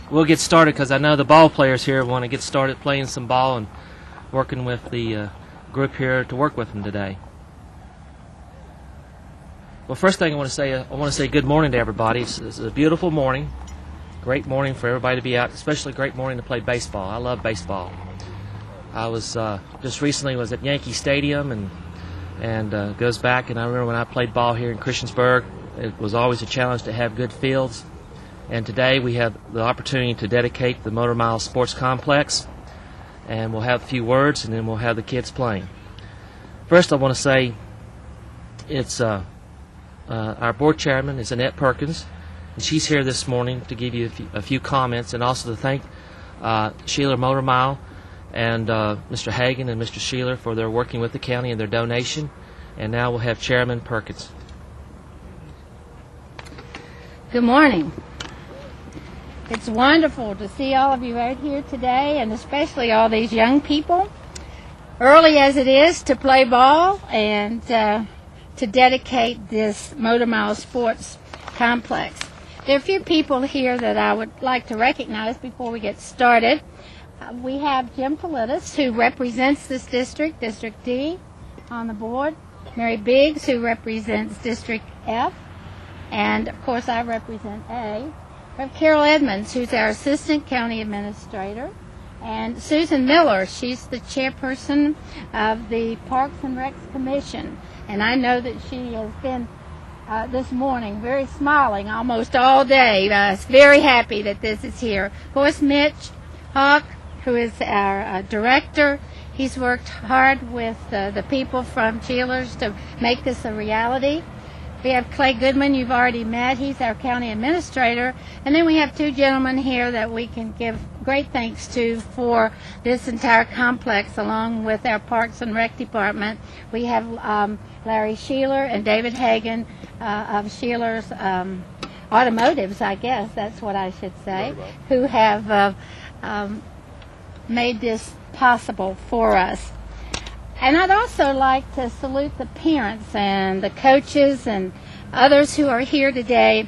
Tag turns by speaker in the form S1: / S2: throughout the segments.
S1: we'll get started because I know the ball players here want to get started playing some ball and working with the group here to work with them today. Well, first thing I want to say good morning to everybody. It's a beautiful morning, great morning for everybody to be out, especially a great morning to play baseball. I love baseball. I was just recently was at Yankee Stadium and goes back, and I remember when I played ball here in Christiansburg, it was always a challenge to have good fields. And today we have the opportunity to dedicate the Motor Mile Sports Complex, and we'll have a few words, and then we'll have the kids playing. First, I want to say it's our board chairman is Annette Perkins, and she's here this morning to give you a few comments, and also to thank Sheeler Motor Mile and Mr. Hagan and Mr. Sheeler for their working with the county and their donation. And now we'll have Chairman Perkins.
S2: Good morning. It's wonderful to see all of you out here today, and especially all these young people, early as it is, to play ball and to dedicate this Motor Mile Sports Complex. There are a few people here that I would like to recognize before we get started. We have Jim Politis, who represents this district, District D, on the board. Mary Biggs, who represents District F. And, of course, I represent A. We have Carol Edmonds, who's our Assistant County Administrator. And Susan Miller, she's the chairperson of the Parks and Recs Commission. And I know that she has been this morning very smiling almost all day. Very happy that this is here. Of course, Mitch Hawk, who is our director, he's worked hard with the people from Cheelers to make this a reality. We have Clay Goodman, you've already met. He's our county administrator. And then we have two gentlemen here that we can give great thanks to for this entire complex, along with our Parks and Rec Department. We have Larry Sheeler and David Hagan of Sheeler's Automotives, I guess that's what I should say, who have made this possible for us. And I'd also like to salute the parents and the coaches and others who are here today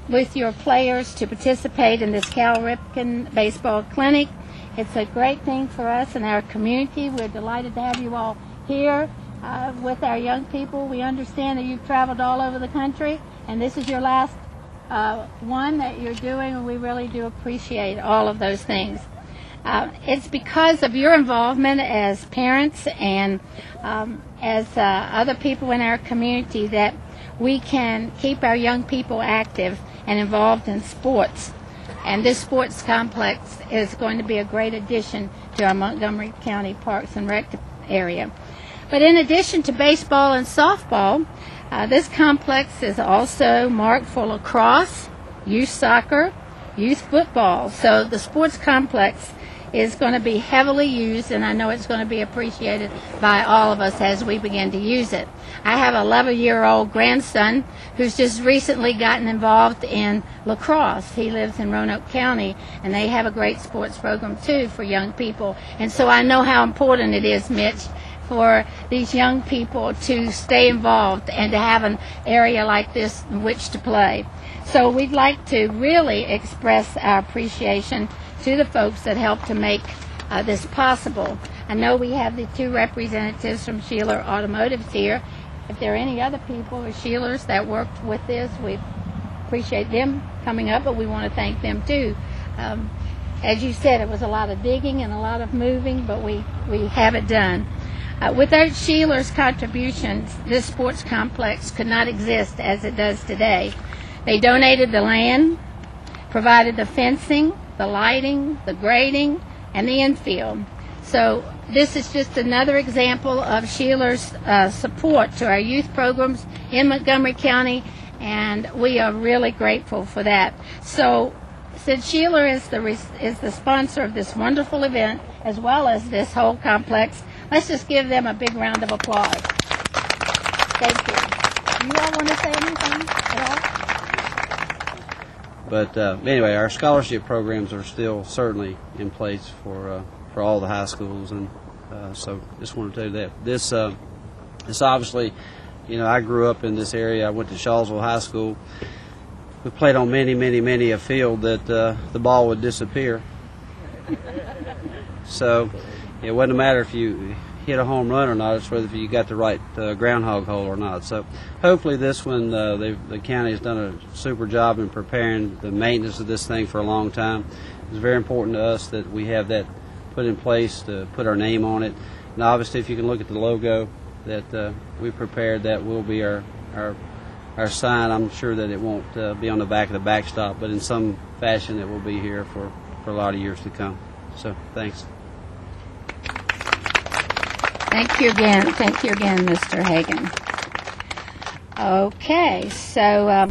S2: with your players to participate in this Cal Ripken Baseball Clinic. It's a great thing for us and our community. We're delighted to have you all here with our young people. We understand that you've traveled all over the country, and this is your last one that you're doing, and we really do appreciate all of those things. It's because of your involvement as parents and as other people in our community that we can keep our young people active and involved in sports. And this sports complex is going to be a great addition to our Montgomery County Parks and Rec area. But in addition to baseball and softball, this complex is also marked for lacrosse, youth soccer, youth football. So the sports complex is going to be heavily used, and I know it's going to be appreciated by all of us as we begin to use it. I have an 11-year-old grandson who's just recently gotten involved in lacrosse. He lives in Roanoke County, and they have a great sports program, too, for young people. And so I know how important it is, Mitch, for these young people to stay involved and to have an area like this in which to play. So we'd like to really express our appreciation to the folks that helped to make this possible. I know we have the two representatives from Sheeler Automotives here. If there are any other people or Sheelers that worked with this, we appreciate them coming up, but we want to thank them too. As you said, it was a lot of digging and a lot of moving, but we have it done. Without Sheeler's contributions, this sports complex could not exist as it does today. They donated the land, provided the fencing, the lighting, the grading, and the infield. So this is just another example of Sheeler's support to our youth programs in Montgomery County, and we are really grateful for that. So since Sheeler is the sponsor of this wonderful event, as well as this whole complex, let's just give them a big round of applause. Thank you. You all want to say anything at all?
S3: But anyway, our scholarship programs are still certainly in place for all the high schools, and so just wanted to tell you that. This obviously, I grew up in this area. I went to Shawsville High School. we played on many a field that the ball would disappear. So it wasn't a matter if you hit a home run or not, it's whether you got the right groundhog hole or not. So hopefully this one, the county has done a super job in preparing the maintenance of this thing for a long time. It's very important to us that we have that put in place to put our name on it. And obviously if you can look at the logo that we prepared, that will be our sign. I'm sure that it won't be on the back of the backstop, but in some fashion it will be here for a lot of years to come. So thanks.
S2: Thank you again, Mr. Hagan. Okay, so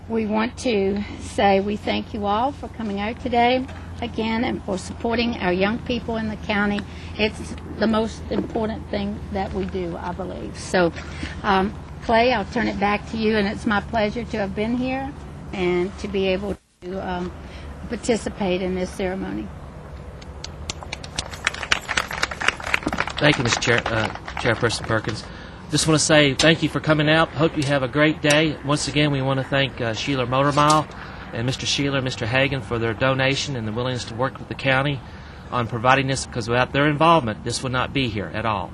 S2: we want to say we thank you all for coming out today again and for supporting our young people in the county. It's the most important thing that we do, I believe. So, Clay, I'll turn it back to you, and it's my pleasure to have been here and to be able to participate in this ceremony.
S1: Thank you, Ms. Chairperson Perkins. Just want to say thank you for coming out. Hope you have a great day. Once again, we want to thank Sheeler Motor Mile and Mr. Sheeler and Mr. Hagan for their donation and the willingness to work with the county on providing this, because without their involvement, this would not be here at all.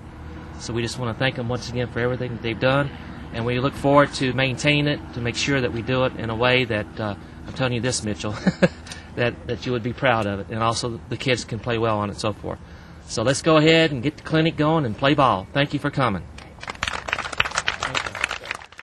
S1: So we just want to thank them once again for everything that they've done, and we look forward to maintaining it, to make sure that we do it in a way that, I'm telling you this, Mitchell, that you would be proud of it, and also the kids can play well on it and so forth. So let's go ahead and get the clinic going and play ball. Thank you for coming.